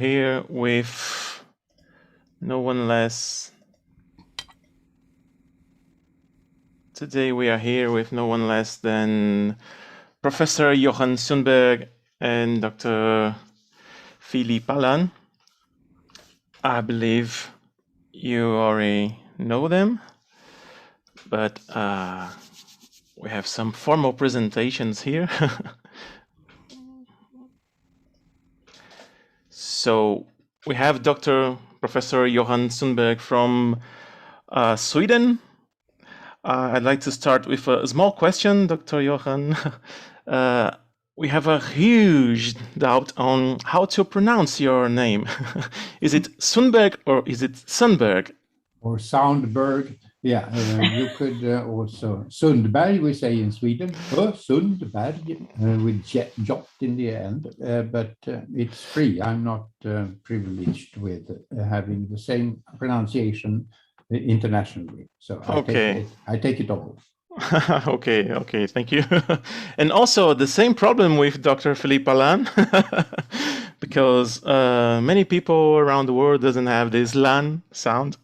here with no one less. Today we are here with no one less than Professor Johan Sundberg and Dr. Filipa Lã. I believe you already know them, but we have some formal presentations here. So we have Dr. Professor Johan Sundberg from Sweden. I'd like to start with a small question, Dr. Johan. We have a huge doubt on how to pronounce your name. Is it Sundberg or is it Sundberg? Or Soundberg. Yeah, you could also Sundberg, we say in Sweden, Sundberg, with jot in the end, but it's free. I'm not privileged with having the same pronunciation internationally. So I take it all. Okay, thank you. And also the same problem with Dr. Filipa Lã, because many people around the world doesn't have this Lã sound.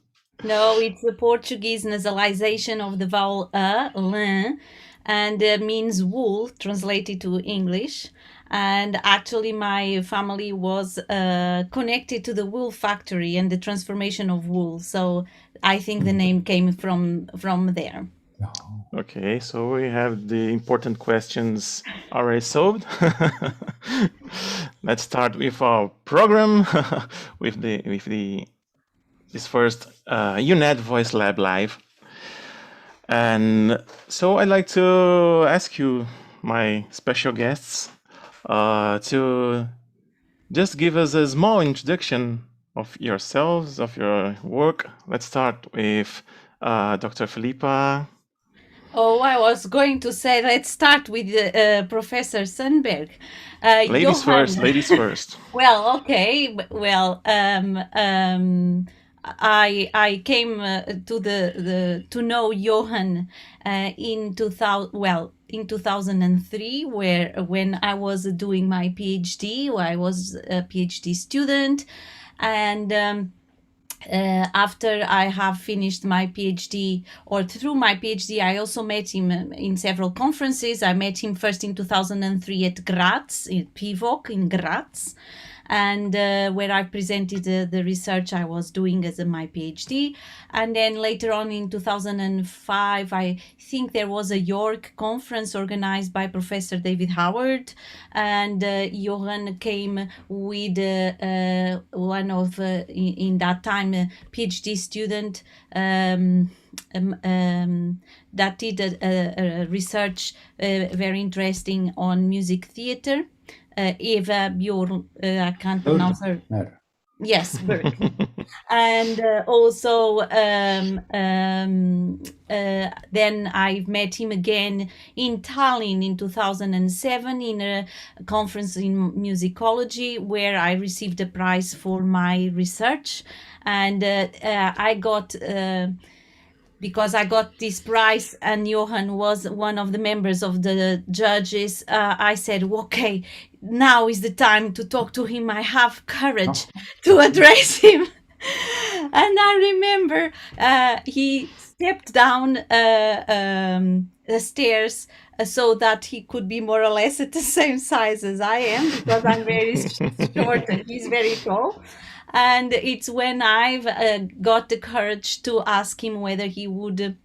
No, it's the Portuguese nasalization of the vowel lã, and means wool, translated to English. And actually, my family was connected to the wool factory and the transformation of wool. So I think the name came from there. Okay, so we have the important questions already solved. Let's start with our program with this first UNED VoiceLab Live. And so I'd like to ask you, my special guests, to just give us a small introduction of yourselves, of your work. Let's start with Dr. Filipa. Oh, I was going to say, let's start with Professor Sundberg. Ladies first, ladies first. Well, okay. Well, I came to know Johan in 2003, when I was doing my PhD, where I was a PhD student, and after I have finished my PhD, or through my PhD, I also met him in several conferences. I met him first in 2003 at Graz, in PVOC in Graz, and where I presented the research I was doing as my PhD. And then later on in 2005, I think there was a York conference organized by Professor David Howard, and Johan came with one of, in that time, a PhD student that did a research very interesting on music theater. Eva Bjorn, I can't pronounce her. Yes, Berg. And also then I met him again in Tallinn in 2007 in a conference in musicology, where I received a prize for my research. And I got... because I got this prize and Johan was one of the members of the judges, I said, okay, now is the time to talk to him. I have courage to address him. And I remember he stepped down the stairs so that he could be more or less at the same size as I am, because I'm very short and he's very tall. And it's when I've got the courage to ask him whether he would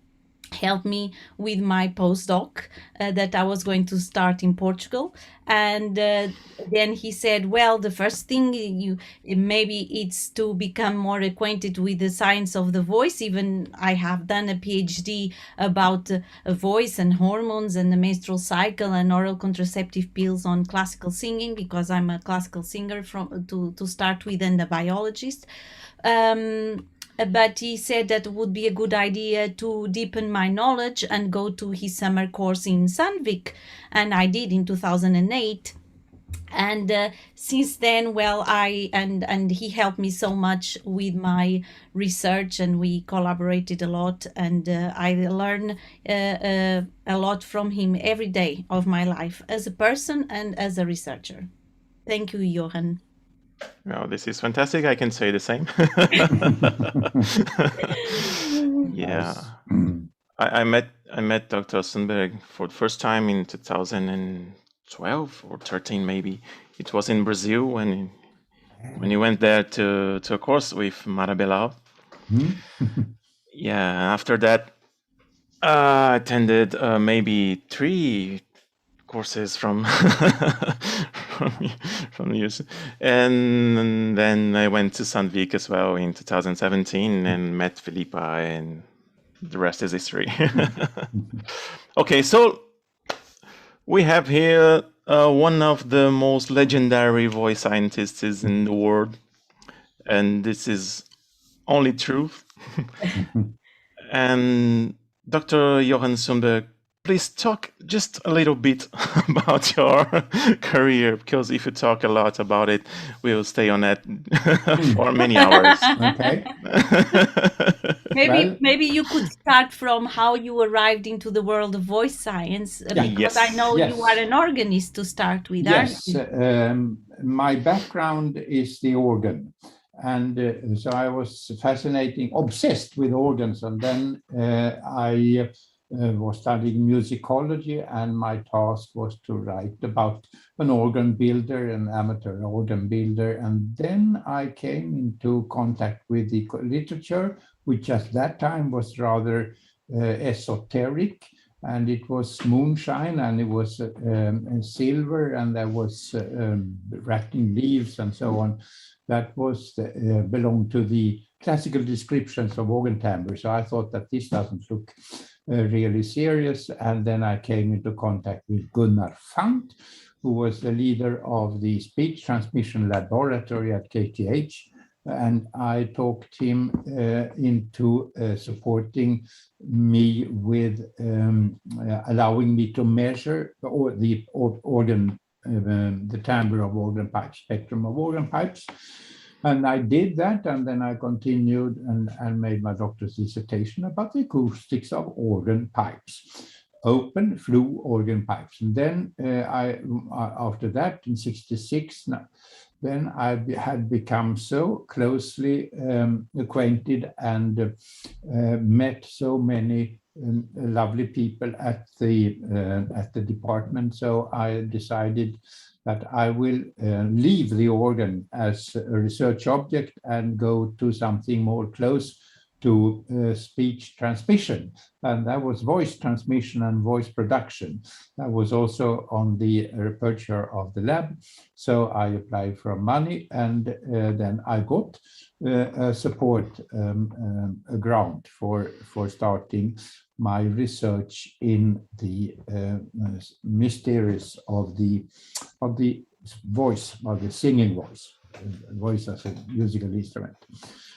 help me with my postdoc that I was going to start in Portugal. And then he said, well, the first thing maybe it's to become more acquainted with the science of the voice. Even I have done a PhD about voice and hormones and the menstrual cycle and oral contraceptive pills on classical singing, because I'm a classical singer to start with and a biologist. But he said that it would be a good idea to deepen my knowledge and go to his summer course in Sandvik. And I did in 2008. And since then, well, and he helped me so much with my research, and we collaborated a lot, and I learn a lot from him every day of my life as a person and as a researcher. Thank you, Johan. Well, this is fantastic. I can say the same. Yeah. Nice. I met Dr. Sundberg for the first time in 2012 or 13 maybe. It was in Brazil when he went there to a course with Marabelao. Yeah. After that, I attended maybe 3 courses from from you, and then I went to Sandvik as well in 2017 and met Filipa, and the rest is history. Okay, so we have here one of the most legendary voice scientists in the world, and this is only truth. And Dr. Johan Sundberg, please talk just a little bit about your career, because if you talk a lot about it, we'll stay on that for many hours. Okay. Maybe you could start from how you arrived into the world of voice science, because I know you are an organist to start with. Yes, my background is the organ. And so I was obsessed with organs. And then I was studying musicology, and my task was to write about an organ builder, an amateur organ builder. And then I came into contact with the literature, which at that time was rather esoteric. And it was moonshine, and it was silver, and there was rattling leaves and so on. That was belonged to the classical descriptions of organ timbre. So I thought that this doesn't look really serious. And then I came into contact with Gunnar Fant, who was the leader of the speech transmission laboratory at KTH. And I talked him into supporting me with allowing me to measure the organ, the timbre of organ pipes, spectrum of organ pipes. And I did that, and then I continued and made my doctor's dissertation about the acoustics of organ pipes, open flue organ pipes. And then after that, in '66, then I had become so closely acquainted and met so many lovely people at the department. So I decided that I will leave the organ as a research object and go to something more close to speech transmission. And that was voice transmission and voice production. That was also on the repertoire of the lab. So I applied for money, and then I got support, a grant for starting my research in the mysteries of the voice, of the singing voice as a musical instrument.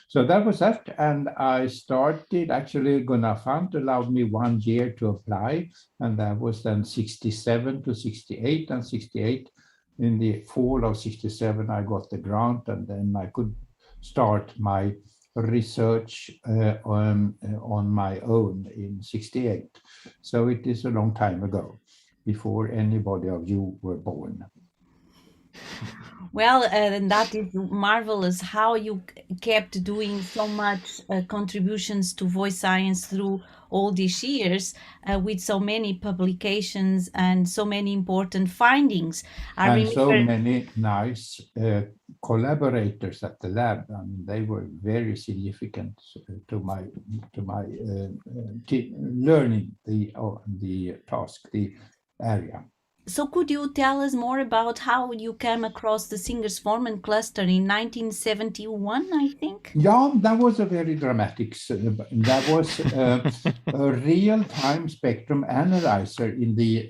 So that was that, and I started, actually Gunnar Fant allowed me 1 year to apply, and that was then 67 to 68, and 68, in the fall of 67, I got the grant, and then I could start my research on my own in 68. So it is a long time ago, before anybody of you were born. Well, and that is marvelous how you kept doing so much contributions to voice science through all these years, with so many publications and so many important findings. I and remember so many nice collaborators at the lab. I mean, they were very significant to my learning the task, the area. So could you tell us more about how you came across the Singers Formant cluster in 1971, I think? Yeah, that was a very dramatic. That was a real-time spectrum analyzer in the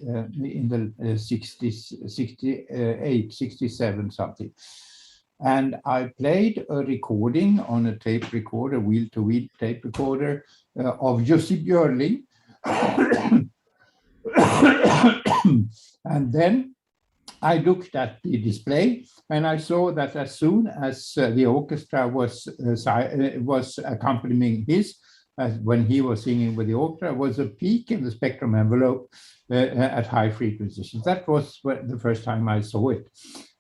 60s, 68, 67 something. And I played a recording on a tape recorder, wheel-to-wheel tape recorder of Jussi Björling. And then I looked at the display, and I saw that as soon as the orchestra was accompanying his, when he was singing with the orchestra, was a peak in the spectrum envelope at high frequencies. That was the first time I saw it.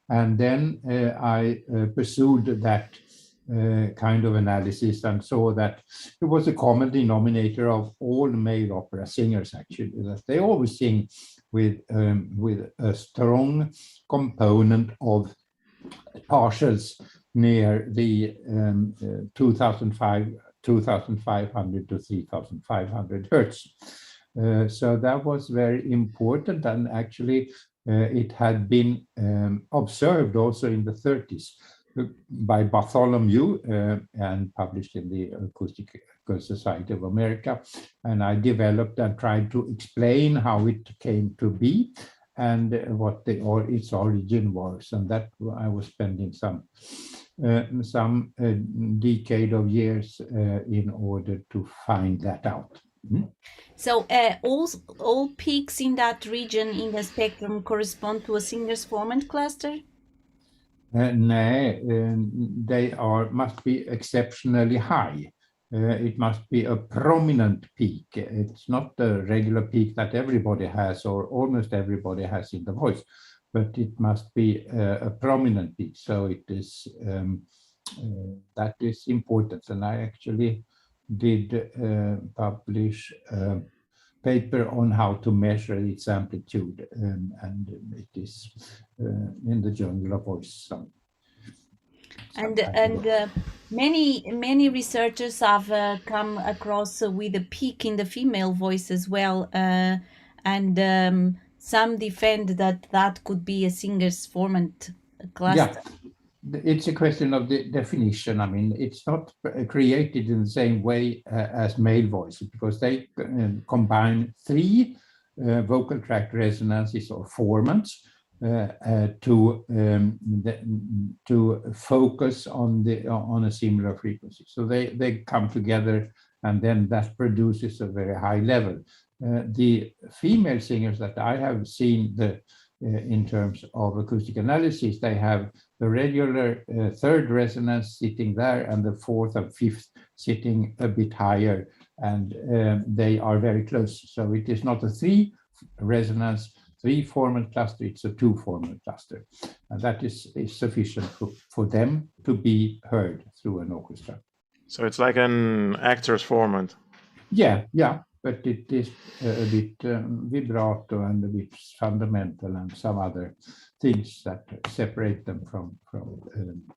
And then I pursued that kind of analysis and saw that it was a common denominator of all male opera singers, actually, that they always sing with a strong component of partials near the 2500 to 3500 hertz. So that was very important, and actually it had been observed also in the 30s by Bartholomew and published in the Acoustical Society of America. And I developed and tried to explain how it came to be and what its origin was. And that I was spending some decade of years in order to find that out. So all peaks in that region in the spectrum correspond to a singer's Formant cluster? No, they must be exceptionally high. It must be a prominent peak. It's not a regular peak that everybody has or almost everybody has in the voice, but it must be a prominent peak. So it is that is important. And I actually did publish a paper on how to measure its amplitude, and it is in the Journal of Voice. Many researchers have come across with a peak in the female voice as well, and some defend that could be a singer's Formant cluster. Yeah, it's a question of the definition. I mean, it's not created in the same way as male voices, because they combine three vocal tract resonances or formants to focus on a similar frequency. So they come together, and then that produces a very high level. The female singers that I have seen in terms of acoustic analysis, they have the regular third resonance sitting there and the fourth and fifth sitting a bit higher, and they are very close. So it is not a three formant cluster, it's a two formant cluster. And that is sufficient for them to be heard through an orchestra. So it's like an actor's formant. Yeah, but it is a bit vibrato and a bit fundamental and some other things that separate them from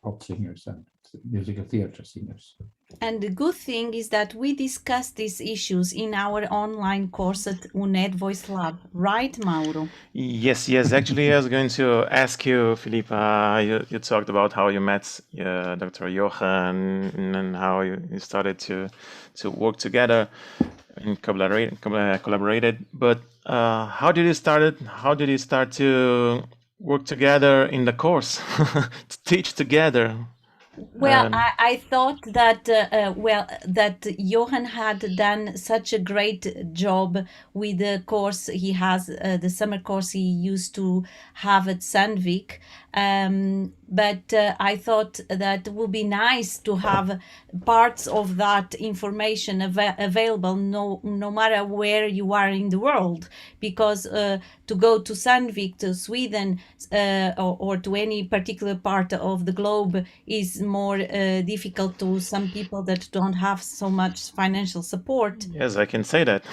pop singers and musical theater singers. And the good thing is that we discuss these issues in our online course at UNED VoiceLab, right, Mauro? Yes. Actually, I was going to ask you, Filipa, you talked about how you met Dr. Johan and how you started to work together and collaborated. But how did you start to work together in the course, to teach together? Well, I thought that that Johan had done such a great job with the course he has, the summer course he used to have at Sandvik. But I thought that it would be nice to have parts of that information available no matter where you are in the world, because to go to Sandvik, to Sweden, or to any particular part of the globe is more difficult to some people that don't have so much financial support. Yes, I can say that.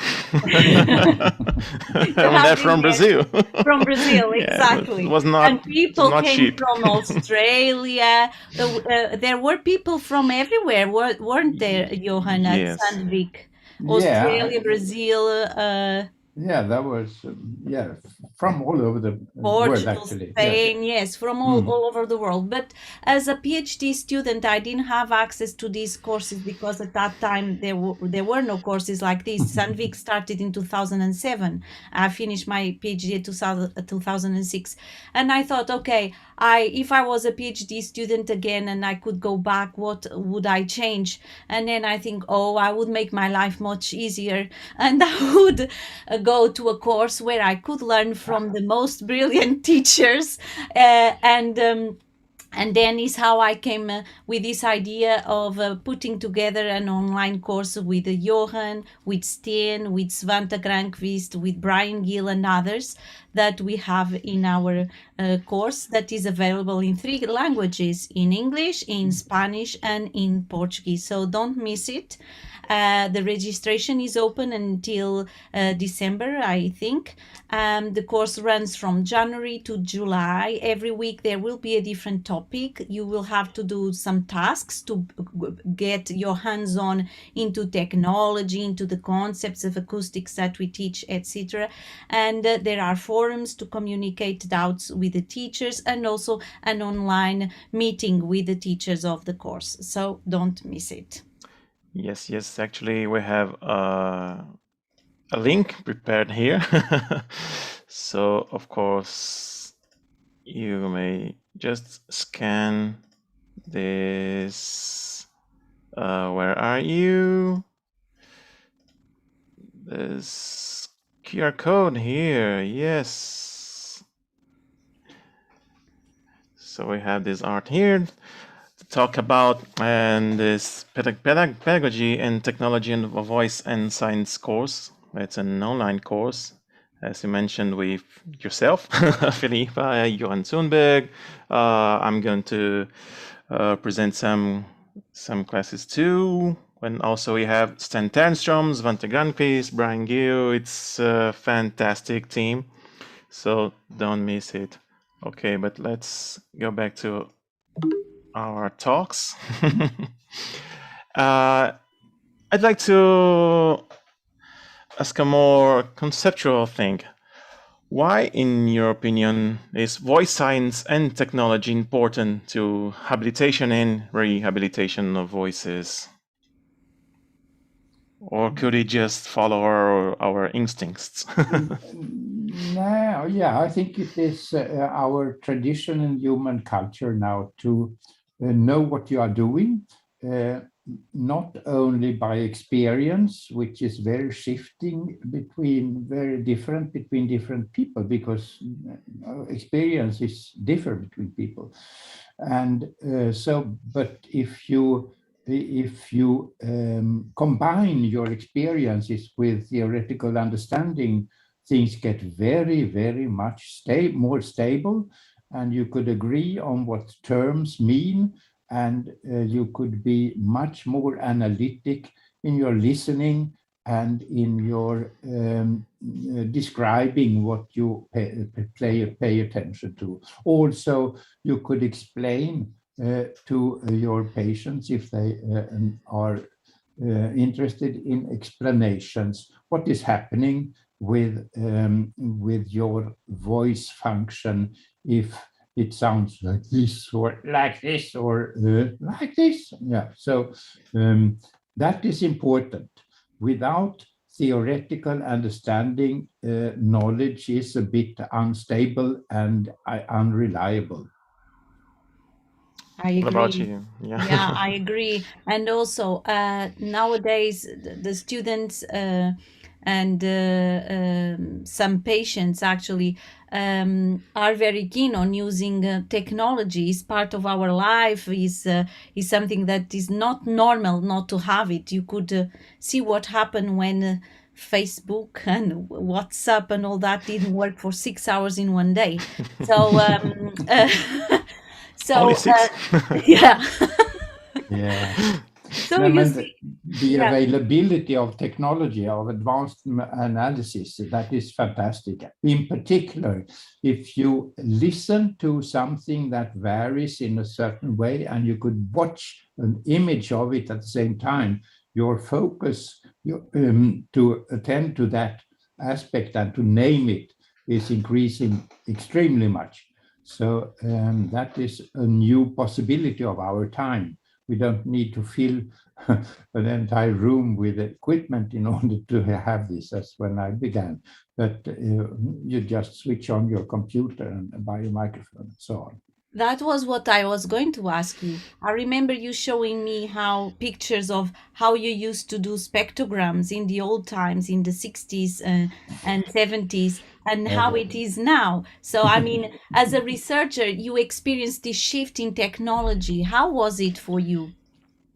I'm from Brazil. From Brazil, exactly. It was not, and people not came cheap. from Australia. There were people from everywhere, weren't there, Johan, at Sandvik? Australia, Brazil. That was from all over the world, actually. Spain, yes, from all over the world. But as a PhD student, I didn't have access to these courses because at that time there were no courses like this. Sandvik started in 2007. I finished my PhD in 2006, and I thought, okay, if I was a PhD student again and I could go back, what would I change? And then I think, I would make my life much easier, and I would go to a course where I could learn from the most brilliant teachers, and then is how I came with this idea of putting together an online course with Johan, with Steen, with Svante Granqvist, with Brian Gill and others, that we have in our course that is available in 3 languages, in English, in Spanish, and in Portuguese. So don't miss it. The registration is open until December, I think. The course runs from January to July. Every week there will be a different topic. You will have to do some tasks to get your hands on into technology, into the concepts of acoustics that we teach, etc. And there are forums to communicate doubts with the teachers, and also an online meeting with the teachers of the course. So don't miss it. Yes. Actually, we have a link prepared here. So, of course, you may just scan this. Where are you? This QR code here. Yes. So we have this art here to talk about, and this pedagogy and technology and voice and science course. It's an online course, as you mentioned, with yourself, Filipa, Johan Sundberg. I'm going to present some classes too. And also we have Stan Ternstrom, Svante Granqvist, Brian Gill. It's a fantastic team, so don't miss it. Okay, but let's go back to our talks. I'd like to ask a more conceptual thing. Why, in your opinion, is voice science and technology important to habilitation and rehabilitation of voices? Or could it just follow our instincts? No, yeah, I think it is our tradition in human culture now to know what you are doing, not only by experience, which is very shifting very different between different people, because experience is different between people. And but if you combine your experiences with theoretical understanding, things get very much more stable, and you could agree on what terms mean, and you could be much more analytic in your listening and in your describing what you pay attention to. Also, you could explain to your patients, if they are interested in explanations, what is happening with your voice function, if it sounds like this or like this or like this. Yeah, so that is important. Without theoretical understanding, knowledge is a bit unstable and unreliable. I agree. What about you? Yeah, I agree. And also, nowadays, the students and some patients actually are very keen on using technology. It's part of our life, is something that is not normal not to have it. You could see what happened when Facebook and WhatsApp and all that didn't work for 6 hours in one day. So so Only 6? Yeah. So No, you see, the availability of technology, of advanced analysis, that is fantastic. In particular, if you listen to something that varies in a certain way and you could watch an image of it at the same time, your focus to attend to that aspect and to name it is increasing extremely much. So that is a new possibility of our time. We don't need to fill an entire room with equipment in order to have this. That's when I began. But you just switch on your computer and buy a microphone and so on. That was what I was going to ask you. I remember you showing me how pictures of how you used to do spectrograms in the old times, in the 60s and 70s, and how it is now. So, I mean, as a researcher, you experienced this shift in technology. How was it for you?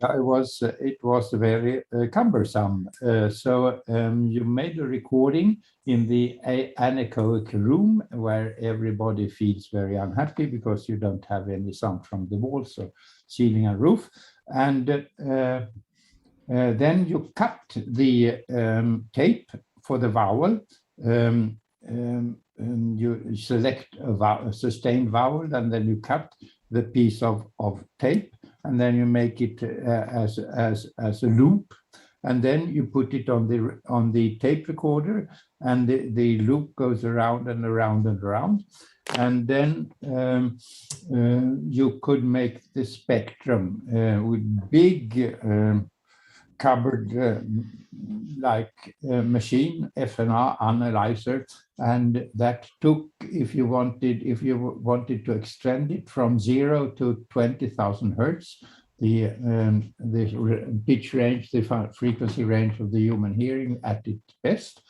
It was very cumbersome. So you made a recording in the anechoic room where everybody feels very unhappy because you don't have any sound from the walls or ceiling and roof. And then you cut the tape for the vowel. And you select a sustained vowel, and then you cut the piece of tape, and then you make it as a loop, and then you put it on the tape recorder, and the loop goes around and around and around, and then you could make the spectrum with big cupboard like machine, FNR analyzer, and that took, if you wanted to extend it from 0 to 20,000 hertz, the pitch range, the frequency range of the human hearing at its best,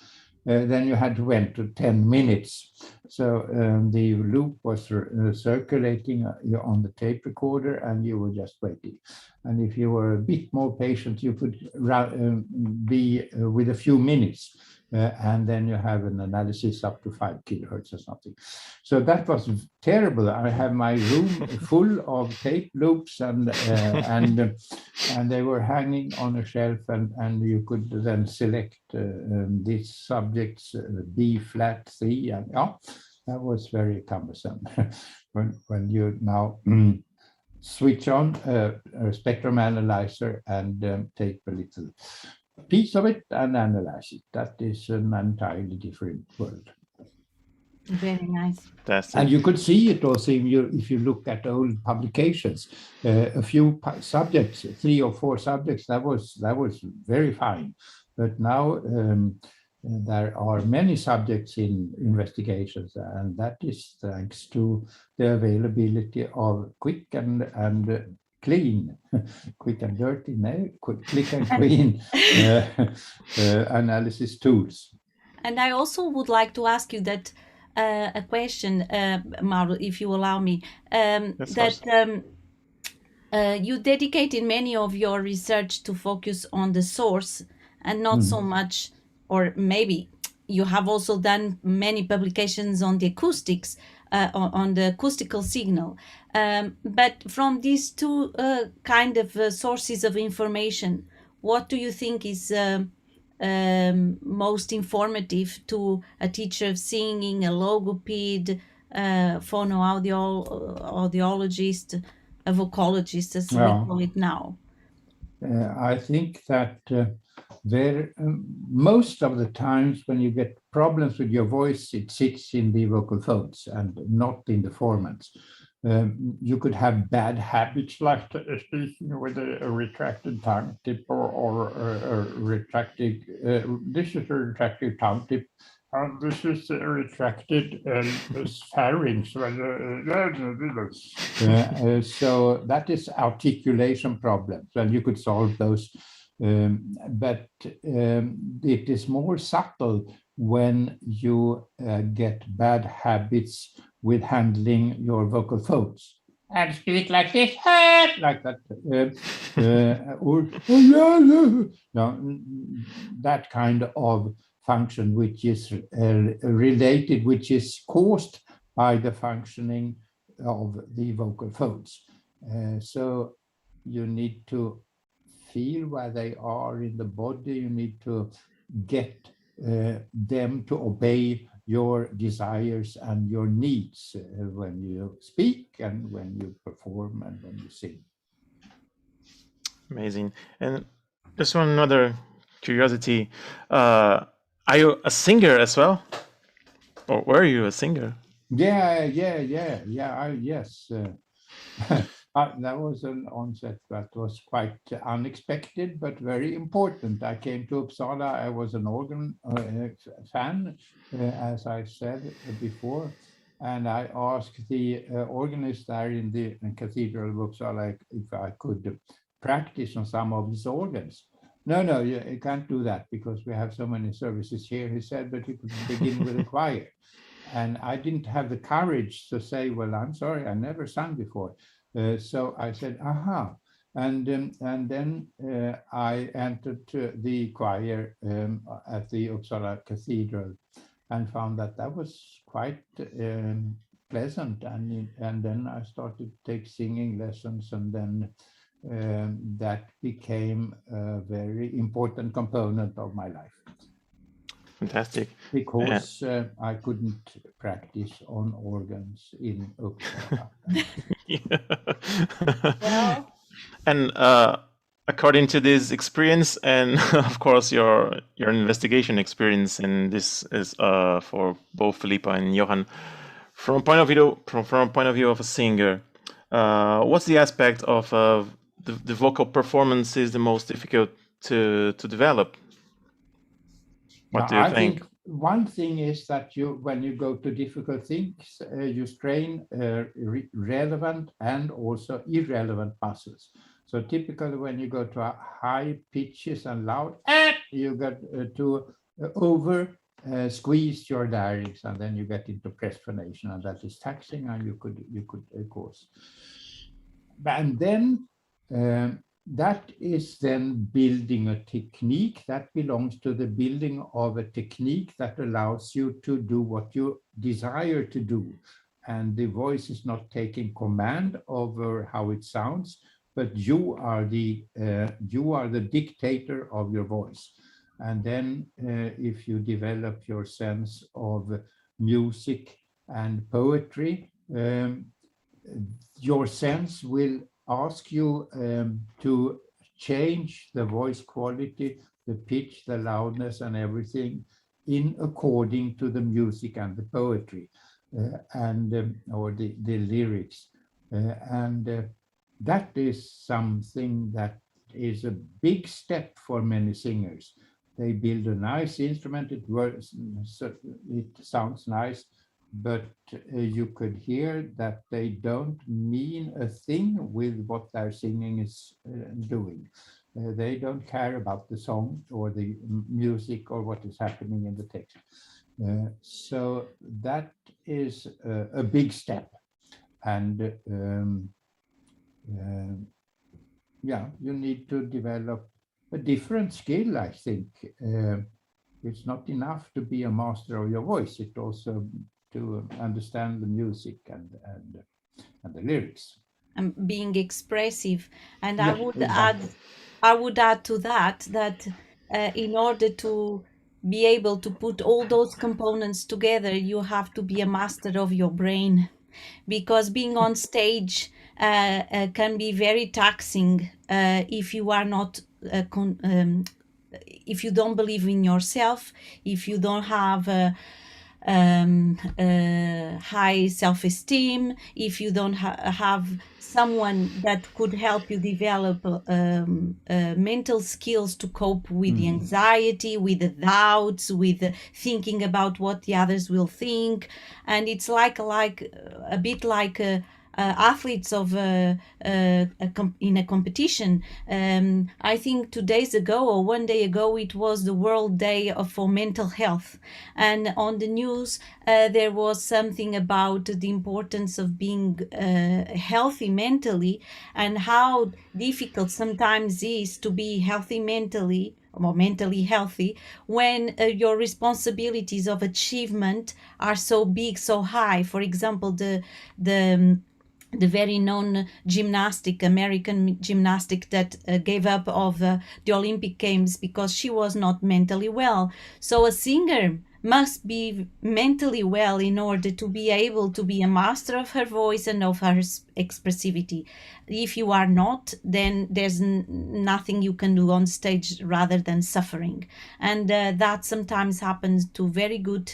then you had to wait to 10 minutes. So the loop was circulating on the tape recorder, and you were just waiting. And if you were a bit more patient, you could be with a few minutes, and then you have an analysis up to 5 kilohertz or something. So that was terrible. I have my room full of tape loops, and they were hanging on a shelf, and you could then select these subjects, B flat, C, and that was very cumbersome. when you now switch on a spectrum analyzer and take a little piece of it and analyze it. That is an entirely different world. Very nice. And you could see it also if you look at old publications. A few subjects, 3 or 4 subjects, that was very fine. But now there are many subjects in investigations, and that is thanks to the availability of quick and clean, quick and dirty, no, quick and clean analysis tools. And I also would like to ask you that a question, Mauro, if you allow me, you dedicated many of your research to focus on the source and not so much, or maybe you have also done many publications on the acoustics, on the acoustical signal. But from these two kind of sources of information, what do you think is most informative to a teacher of singing, a logoped, phonoaudiologist, a vocalogist, as we call it now? I think that most of the times when you get problems with your voice, it sits in the vocal folds and not in the formants. You could have bad habits like speaking with a retracted tongue tip or a retracted, this is a retracted tongue tip, and this is a retracted pharynx. So that is articulation problems, and you could solve those. But it is more subtle when you get bad habits with handling your vocal folds. And speak like this, like that, that kind of function which is related, which is caused by the functioning of the vocal folds. So you need to feel where they are in the body. You need to get them to obey your desires and your needs when you speak and when you perform and when you sing. Amazing. And just one other curiosity. Are you a singer as well? Or were you a singer? Yes. That was an onset that was quite unexpected, but very important. I came to Uppsala. I was an organ fan, as I said before, and I asked the organist there in the Cathedral of Uppsala if I could practice on some of his organs. No, you can't do that because we have so many services here, he said, but you could begin with a choir. And I didn't have the courage to say, well, I'm sorry, I never sung before. So I said, aha. And then I entered the choir at the Uppsala Cathedral, and found that that was quite pleasant. And then I started to take singing lessons, and then that became a very important component of my life. Fantastic. Because I couldn't practice on organs in Uppsala. Well, and according to this experience, and of course your investigation experience, and this is for both Filipa and Johan, from a point of view of a singer, what's the aspect of the vocal performance is the most difficult to develop? What do you think? One thing is that when you go to difficult things, you strain relevant and also irrelevant muscles. So typically when you go to high pitches and loud, you get to over squeeze your larynx, and then you get into pressed phonation, and that is taxing, and you could of course. And then that is then building a technique that belongs to the building of a technique that allows you to do what you desire to do. And the voice is not taking command over how it sounds, but you are the dictator of your voice. And then if you develop your sense of music and poetry, your sense will ask you to change the voice quality, the pitch, the loudness, and everything in according to the music and the poetry or the lyrics. That is something that is a big step for many singers. They build a nice instrument, it sounds nice, but you could hear that they don't mean a thing with what their singing is doing. They don't care about the song or the music or what is happening in the text. So that is a big step. And yeah, you need to develop a different skill, I think. It's not enough to be a master of your voice. It also to understand the music and the lyrics. And being expressive. And Yeah, I would add to that in order to be able to put all those components together, you have to be a master of your brain, because being on stage can be very taxing if you are not if you don't believe in yourself, if you don't have high self-esteem, if you don't have someone that could help you develop mental skills to cope with the anxiety, with the doubts, with thinking about what the others will think. And it's like a bit like athletes of in a competition. I think 2 days ago or 1 day ago, it was the World Day for Mental Health, and on the news there was something about the importance of being healthy mentally, and how difficult sometimes is to be healthy mentally or mentally healthy when your responsibilities of achievement are so big, so high. For example, the very known American gymnastic that gave up of the Olympic Games because she was not mentally well. So a singer must be mentally well in order to be able to be a master of her voice and of her expressivity. If you are not, then there's nothing you can do on stage rather than suffering. And that sometimes happens to very good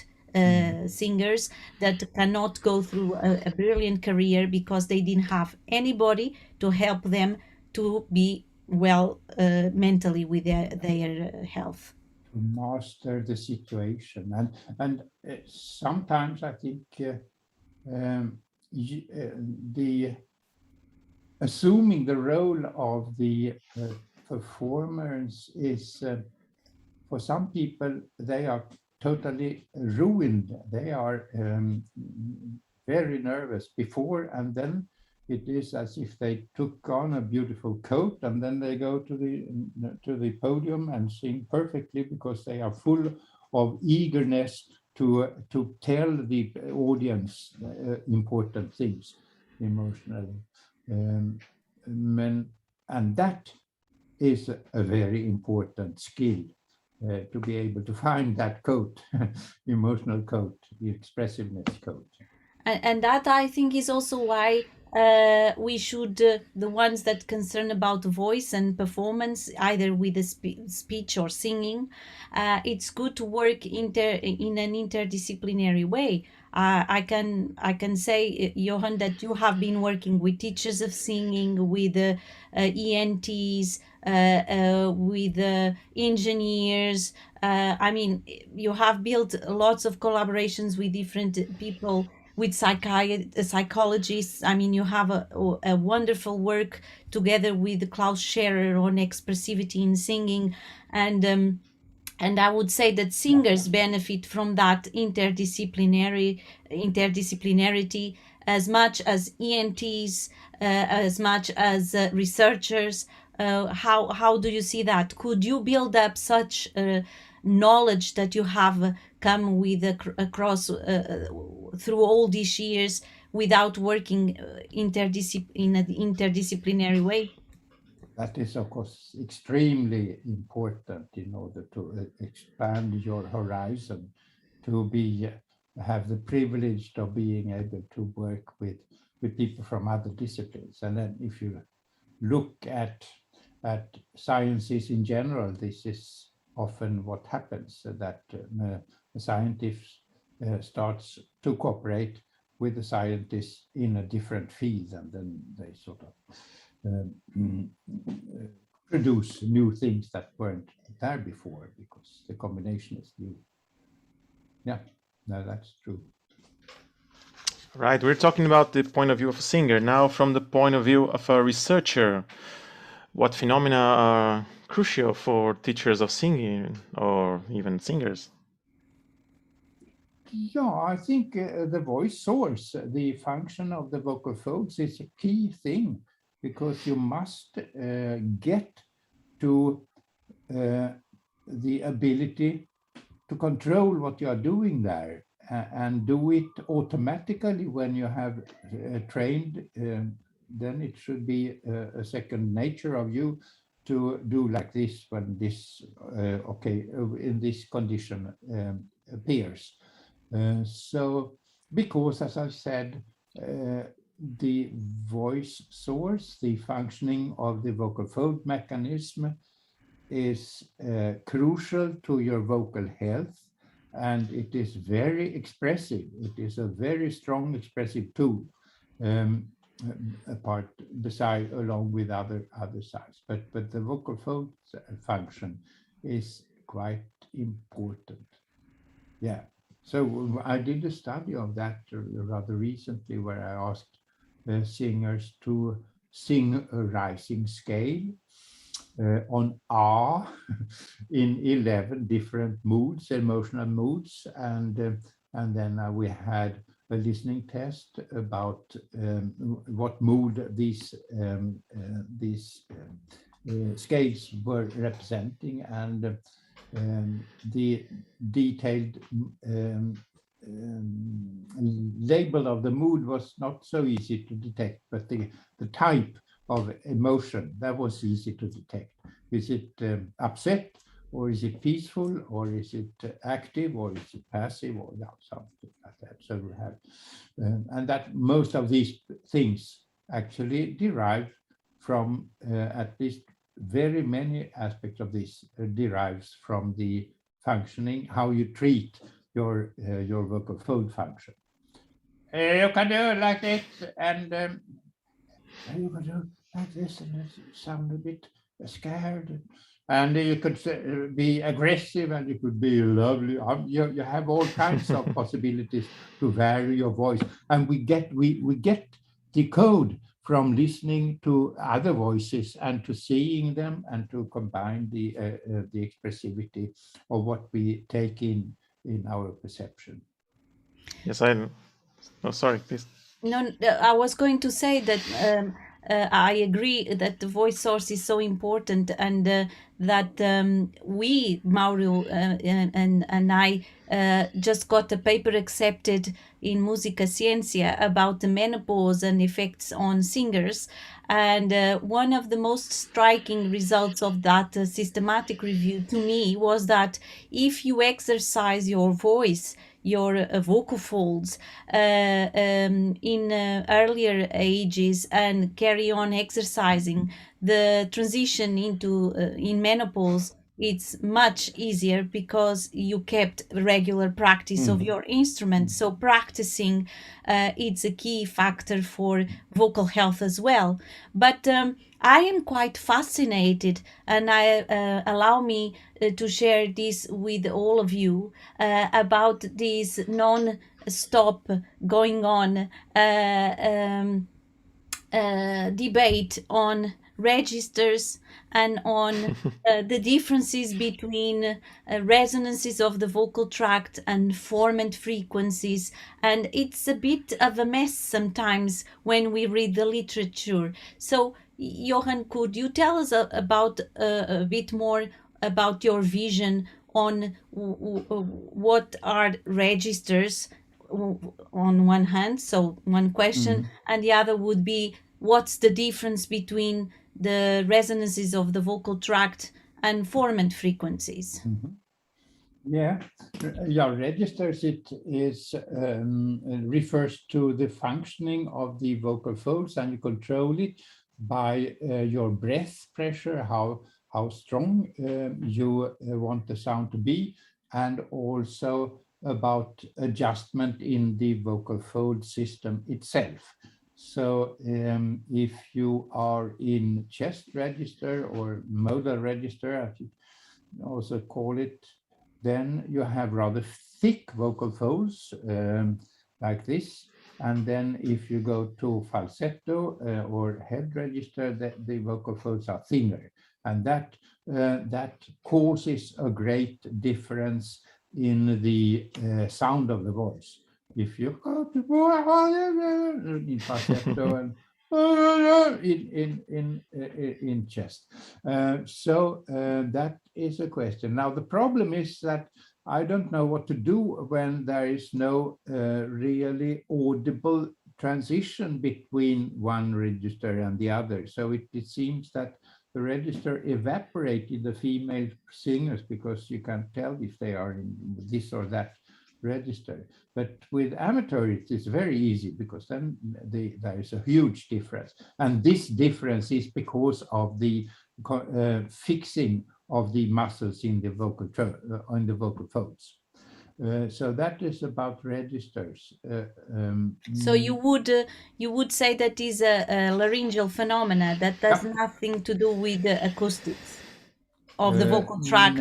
singers that cannot go through a brilliant career because they didn't have anybody to help them to be well mentally with their health. To master the situation, and sometimes I think the assuming the role of the performers is for some people, they are totally ruined. They are very nervous before, and then it is as if they took on a beautiful coat and then they go to the podium and sing perfectly because they are full of eagerness to tell the audience important things emotionally. And that is a very important skill, to be able to find that coat, emotional coat, the expressiveness coat. And that I think is also why we should, the ones that concern about voice and performance, either with the speech or singing, it's good to work in an interdisciplinary way. I can say, Johan, that you have been working with teachers of singing, with ENTs, with engineers. I mean, you have built lots of collaborations with different people, with psychologists. I mean, you have a wonderful work together with Klaus Scherer on expressivity in singing, and I would say that singers benefit from that interdisciplinarity as much as ENTs, as much as researchers. How do you see that? Could you build up such knowledge that you have come with across through all these years without working in an interdisciplinary way? That is, of course, extremely important in order to expand your horizon, to have the privilege of being able to work with people from other disciplines. And then if you look at sciences in general, this is often what happens, that a scientist starts to cooperate with the scientists in a different field, and then they sort of produce new things that weren't there before because the combination is new. Yeah, no, that's true. Right, we're talking about the point of view of a singer. Now, from the point of view of a researcher, what phenomena are crucial for teachers of singing or even singers? Yeah, I think the voice source, the function of the vocal folds, is a key thing, because you must get to the ability to control what you are doing there, and do it automatically when you have trained. Then it should be a second nature of you to do like this when this, in this condition appears. So, because as I said, the voice source, the functioning of the vocal fold mechanism, is crucial to your vocal health, and it is very expressive. It is a very strong expressive tool, along with other sides. But the vocal fold function is quite important. Yeah. So I did a study of that rather recently, where I asked singers to sing a rising scale on A in 11 different moods, emotional moods, and then we had a listening test about what mood these scales were representing, and the detailed label of the mood was not so easy to detect, but the type of emotion, that was easy to detect. Is it upset, or is it peaceful, or is it active, or is it passive, or something like that? So we have, and that most of these things actually derive from, at least very many aspects of this derives from the functioning, how you treat your vocal fold function. You can do it like this, and you can do like this, and it sound a bit scared. And you could be aggressive, and you could be lovely. You have all kinds of possibilities to vary your voice. And we get the code from listening to other voices and to seeing them, and to combine the expressivity of what we take in our perception. Yes, sorry, please. No, I was going to say that I agree that the voice source is so important, and that we, Mauro and I, just got a paper accepted in Musica Ciencia about the menopause and effects on singers. And one of the most striking results of that systematic review to me was that if you exercise your voice, your vocal folds, in earlier ages and carry on exercising, the transition into in menopause, it's much easier because you kept regular practice of your instrument. So practicing, it's a key factor for vocal health as well. But I am quite fascinated, and I allow me to share this with all of you about this non-stop going on debate on registers and on the differences between resonances of the vocal tract and formant frequencies. And it's a bit of a mess sometimes when we read the literature. So, Johan, could you tell us about a bit more about your vision on what are registers on one hand? So, one question, and the other would be, what's the difference between the resonances of the vocal tract and formant frequencies? Yeah, yeah, registers, it is refers to the functioning of the vocal folds, and you control it by your breath pressure, how strong you want the sound to be, and also about adjustment in the vocal fold system itself. So if you are in chest register or modal register, as you also call it, then you have rather thick vocal folds like this. And then if you go to falsetto or head register, the vocal folds are thinner. And that causes a great difference in the sound of the voice. If you go to in falsetto and in chest. So that is a question. Now, the problem is that I don't know what to do when there is no really audible transition between one register and the other. So it seems that the register evaporated the female singers because you can't tell if they are in this or that register. But with amateur, it is very easy because then there is a huge difference. And this difference is because of the fixing of the muscles in the vocal folds. So that is about registers. So you would say that is a laryngeal phenomena that has nothing to do with the acoustics of the vocal tract.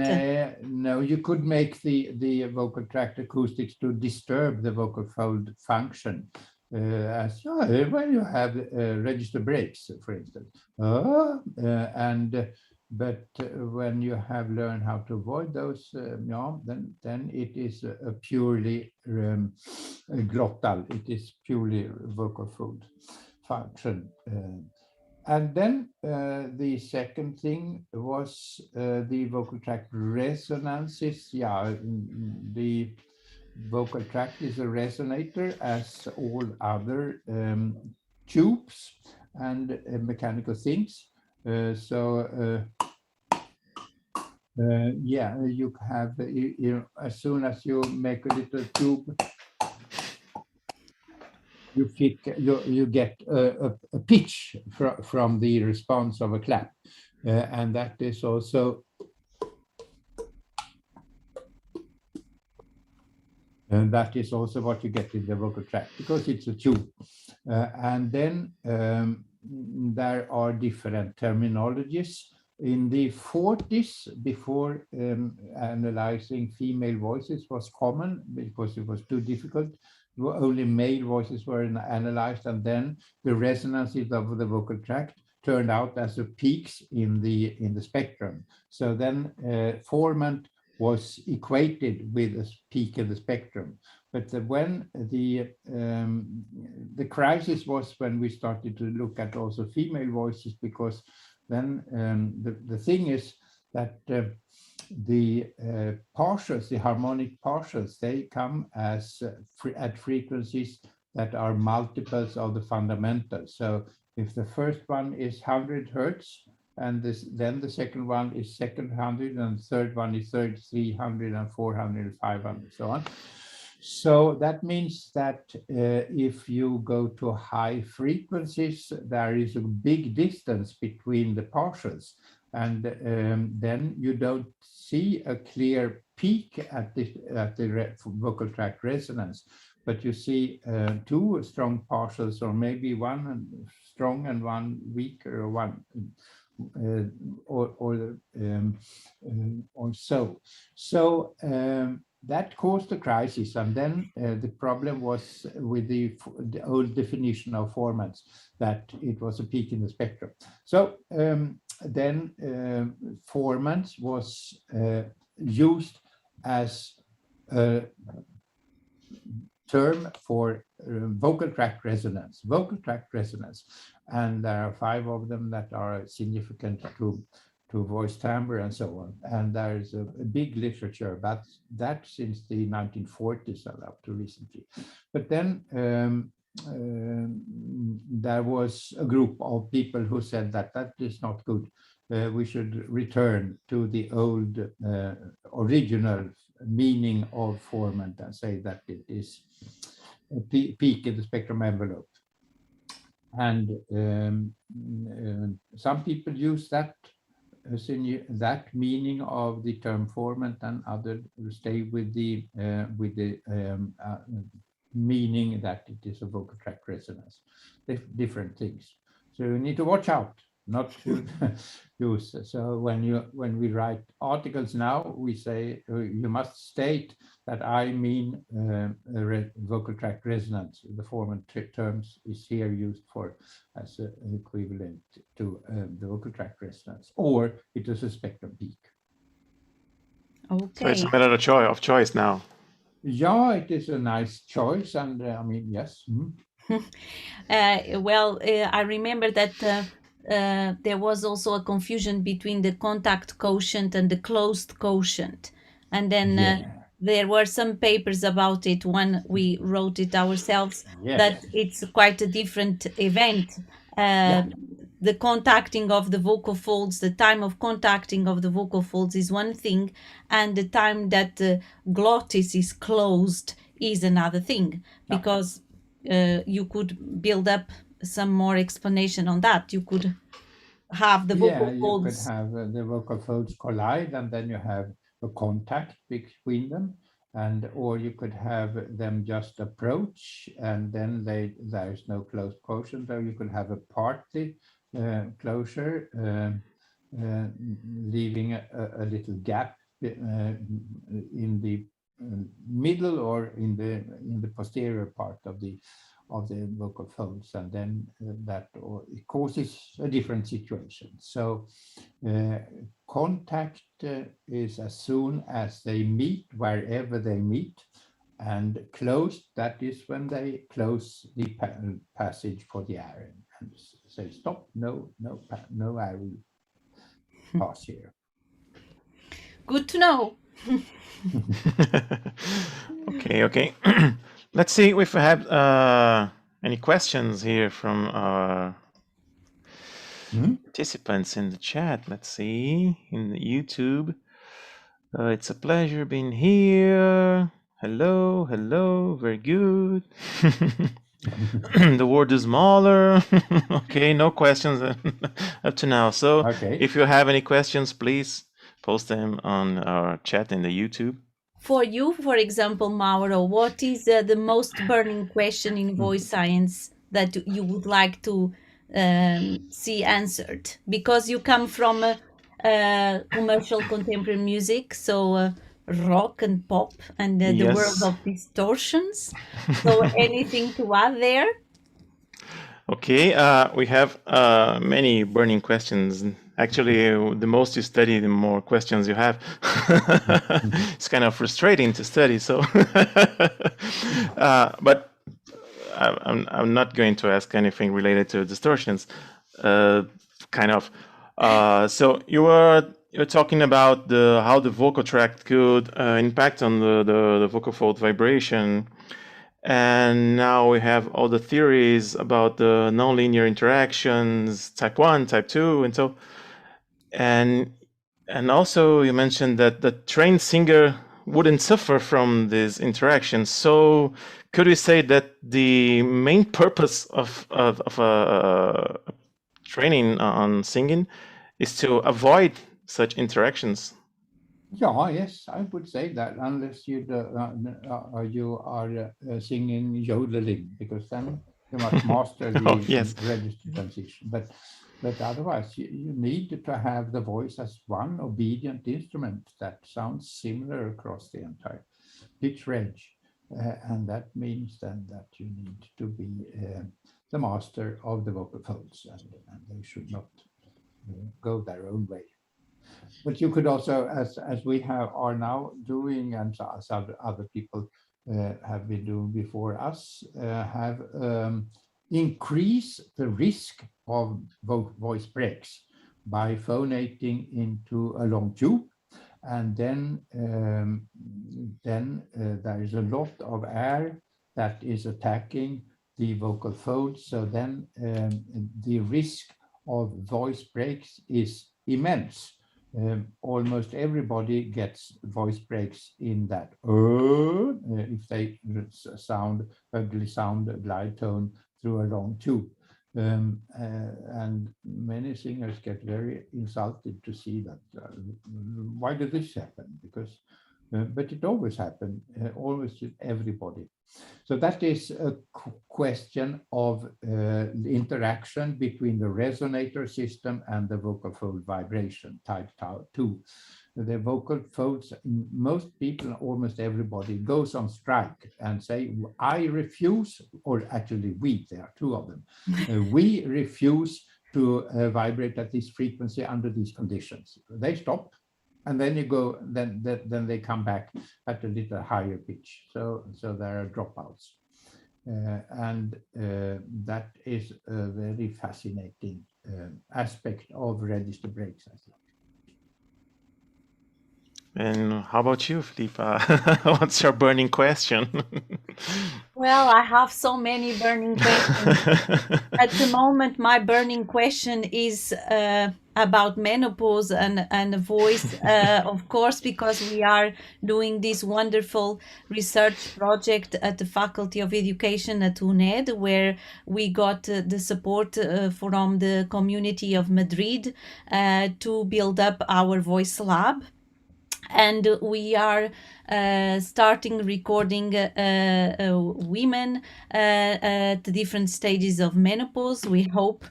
No, you could make the vocal tract acoustics to disturb the vocal fold function. As when you have register breaks, for instance. But when you have learned how to avoid those, then it is a purely glottal. It is purely vocal fold function. And then the second thing was the vocal tract resonances. Yeah, the vocal tract is a resonator as all other tubes and mechanical things. Yeah, you have, as soon as you make a little tube, you get a pitch from the response of a clap, and that is also what you get in the vocal tract because it's a tube. And then there are different terminologies. In the 40s, before analyzing female voices was common because it was too difficult. Only male voices were analyzed, and then the resonances of the vocal tract turned out as the peaks in the spectrum. So then formant was equated with a peak in the spectrum. But when the crisis was when we started to look at also female voices, because then the thing is that the partials, the harmonic partials, they come as at frequencies that are multiples of the fundamentals. So if the first one is 100 hertz, and then the second one is second 100, and the third one is 300 and 400 and 500, so on. So that means that if you go to high frequencies, there is a big distance between the partials, and then you don't see a clear peak at the vocal tract resonance, but you see two strong partials, or maybe one strong and one weaker, or one or so. So that caused the crisis, and then the problem was with the old definition of formants, that it was a peak in the spectrum. So then formants was used as a term for vocal tract resonance, and there are 5 of them that are significant to voice timbre and so on. And there is a big literature about that since the 1940s and up to recently. But then there was a group of people who said that is not good. We should return to the old original meaning of formant and say that it is a peak in the spectrum envelope. And some people use that as in that meaning of the term formant, and others stay with the meaning that it is a vocal tract resonance. Different things. So you need to watch out not to use. So when we write articles now, we say you must state that I mean vocal tract resonance. The formant terms is here used for as an equivalent to the vocal tract resonance, or it is a spectrum peak. Okay. So it's a matter of choice now. Yeah, it is a nice choice, and I mean, yes. Well, I remember that there was also a confusion between the contact quotient and the closed quotient, and then there were some papers about it when we wrote it ourselves, that it's quite a different event. The contacting of the vocal folds, the time of contacting of the vocal folds is one thing, and the time that the glottis is closed is another thing, because you could build up some more explanation on that. You could have the vocal folds. You could have the vocal folds collide, and then you have a contact between them, and or you could have them just approach, and then there is no closed quotient, or you could have a partly closure, leaving a little gap in the middle or in the posterior part of the vocal folds, and then it causes a different situation. So contact is as soon as they meet, wherever they meet, and closed, that is when they close the passage for the air and say stop, no air will pass here. Good to know. Okay. Let's see if we have any questions here from our participants in the chat. Let's see, in the YouTube. It's a pleasure being here. Hello, very good. The word is smaller. Okay, no questions up to now. So if you have any questions, please post them on our chat in the YouTube. For you, for example, Mauro, what is the most burning question in voice science that you would like to see answered? Because you come from commercial contemporary music, so rock and pop, and the world of distortions. So anything to add there? Okay, we have many burning questions Actually, the most you study, the more questions you have. It's kind of frustrating to study. So, but I'm not going to ask anything related to distortions. Kind of. So you're talking about how the vocal tract could impact on the vocal fold vibration. And now we have all the theories about the nonlinear interactions, type 1, type 2, and so. And also you mentioned that the trained singer wouldn't suffer from these interactions. So could we say that the main purpose of training on singing is to avoid such interactions? Yeah, yes, I would say that, unless you are singing yodeling, because then you must master the Oh, yes. register transition. But otherwise, you need to have the voice as one obedient instrument that sounds similar across the entire pitch range. And that means then that you need to be the master of the vocal folds, and they should not go their own way. But you could also, as we are now doing, and as other people have been doing before us, have increase the risk of voice breaks by phonating into a long tube. And then there is a lot of air that is attacking the vocal folds. So then the risk of voice breaks is immense. Almost everybody gets voice breaks in that if they ugly sound a glide tone through a long tube. And many singers get very insulted to see that. Why did this happen? Because, but it always happened, always with everybody. So that is a question of the interaction between the resonator system and the vocal fold vibration, type 2. The vocal folds, most people, almost everybody, goes on strike and say, I refuse, or actually there are two of them, we refuse to vibrate at this frequency under these conditions. They stop. And then you go, then they come back at a little higher pitch. So there are dropouts. And that is a very fascinating aspect of register breaks, I think. And how about you, Filipa? What's your burning question? Well, I have so many burning questions. At the moment, my burning question is about menopause and voice, of course, because we are doing this wonderful research project at the Faculty of Education at UNED, where we got the support from the community of Madrid to build up our VoiceLab. And we are starting recording women at different stages of menopause, we hope,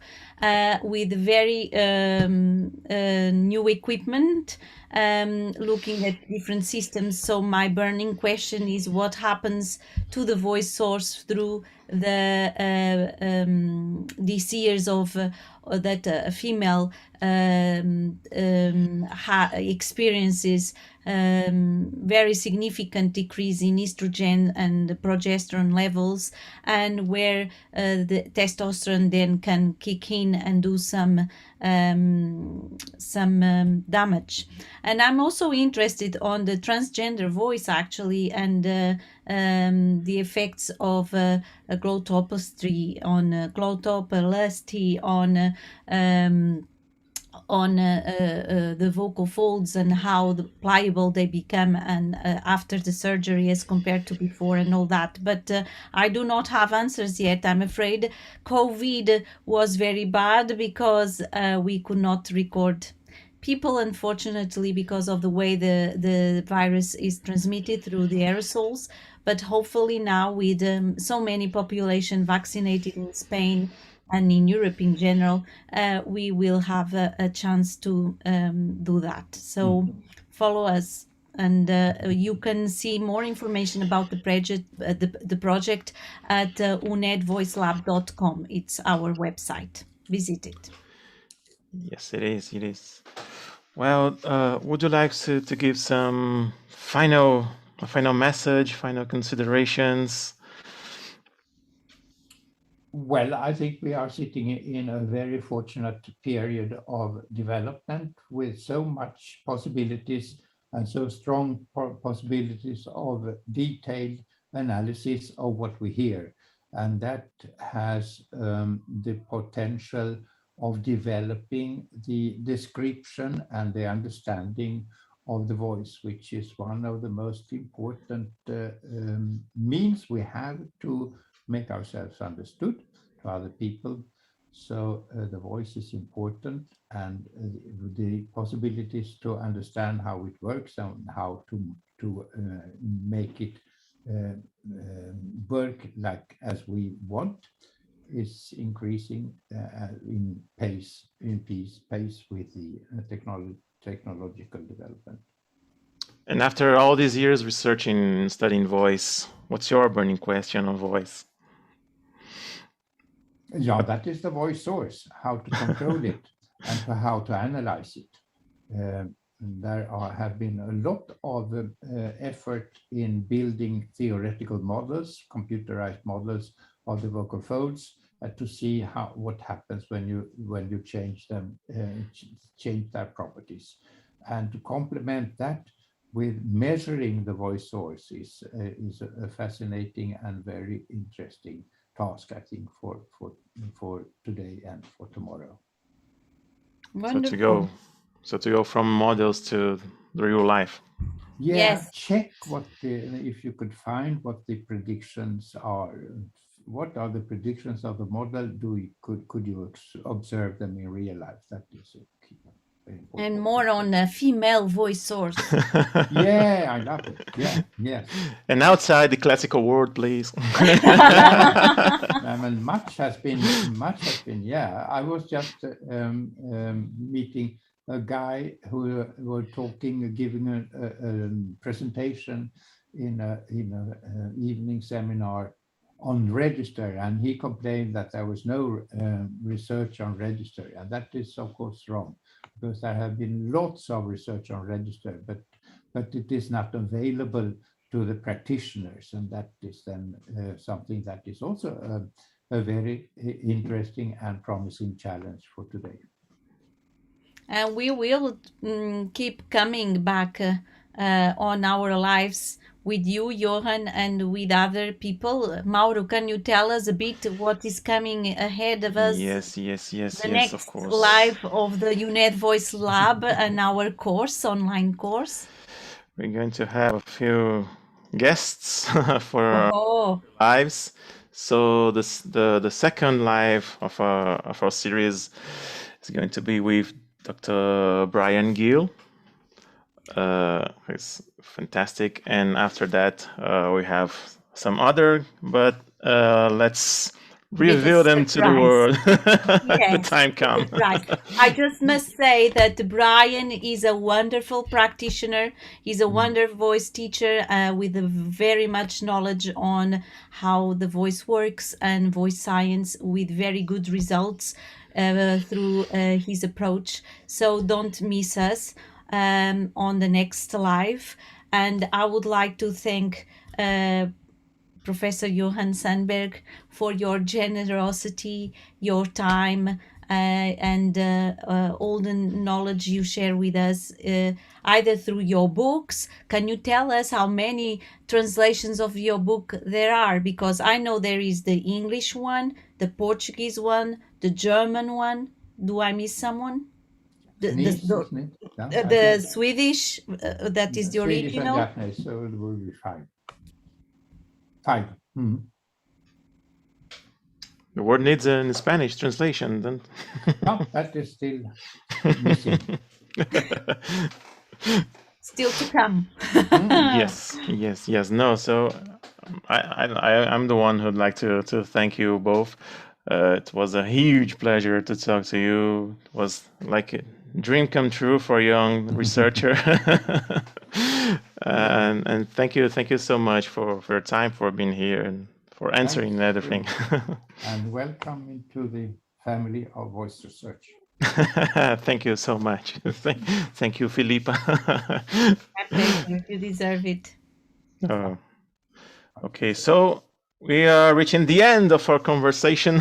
with very new equipment, looking at different systems. So my burning question is, what happens to the voice source through these years of that a female experiences very significant decrease in estrogen and progesterone levels, and where the testosterone then can kick in and do some damage. And I'm also interested on the transgender voice, actually, and the effects of glottoplasty on glottoplasty on the vocal folds, and how pliable they become and after the surgery as compared to before and all that. But I do not have answers yet, I'm afraid. COVID was very bad because we could not record people, unfortunately, because of the way the virus is transmitted through the aerosols. But hopefully now, with so many population vaccinated in Spain and in Europe in general, we will have a chance to do that. So follow us, and you can see more information about the project at unedvoicelab.com. It's our website. Visit it. Yes, it is. It is. Well, would you like to give some final message, final considerations? Well, I think we are sitting in a very fortunate period of development with so much possibilities and so strong possibilities of detailed analysis of what we hear. And that has the potential of developing the description and the understanding of the voice, which is one of the most important means we have to make ourselves understood to other people. So the voice is important, and the possibilities to understand how it works and how to make it work like as we want is increasing in pace with the technological development. And after all these years researching and studying voice, what's your burning question on voice? Yeah, that is the voice source, how to control it and how to analyze it. There have been a lot of effort in building theoretical models, computerized models of the vocal folds to see what happens when you change them, change their properties. And to complement that with measuring the voice source is a fascinating and very interesting task, I think, for today and for tomorrow. Wonderful. So to go from models to the real life. Yeah, Yes. check if you could find what the predictions are. What are the predictions of the model? Could you observe them in real life? That is a key. And more on a female voice source. Yeah, I love it. Yeah, yes. And outside the classical world, please. Yeah. I mean, much has been. Yeah, I was just meeting a guy who were talking, giving a presentation in a evening seminar on register, and he complained that there was no research on register, and that is of course wrong, because there have been lots of research on register, but it is not available to the practitioners, and that is then something that is also a very interesting and promising challenge for today. And we will keep coming back on our lives with you, Johan, and with other people. Mauro, can you tell us a bit what is coming ahead of us? Yes, The yes, of next course. live of the UNED VoiceLab and our course, online course. We're going to have a few guests for our lives. So the second live of our series is going to be with Dr. Brian Gill. It's fantastic, and after that we have some other, but let's reveal them to the world. Yes, the time comes. Right. I just must say that Brian is a wonderful practitioner. He's a wonderful voice teacher with a very much knowledge on how the voice works and voice science, with very good results through his approach. So don't miss us on the next live. And I would like to thank Professor Johan Sundberg for your generosity, your time, and all the knowledge you share with us, either through your books. Can you tell us how many translations of your book there are? Because I know there is the English one, the Portuguese one, the German one. Do I miss someone? The Swedish, that is the Swedish original. and Japanese, so it will be five. The word needs a Spanish translation, then. No, that is still missing. Still to come. Yes. No, so I'm the one who'd like to thank you both. It was a huge pleasure to talk to you. It was like a dream come true for a young researcher. And thank you so much for your time, for being here, and for answering everything. And welcome into the family of voice research. Thank you so much. Thank you, Filipa. My pleasure. You deserve it. Oh, okay, so we are reaching the end of our conversation.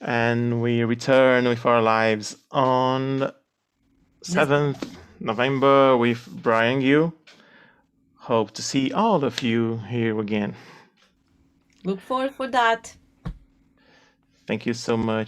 And we return with our lives on 7th November with Brian Yu. Hope to see all of you here again. Look forward for that. Thank you so much.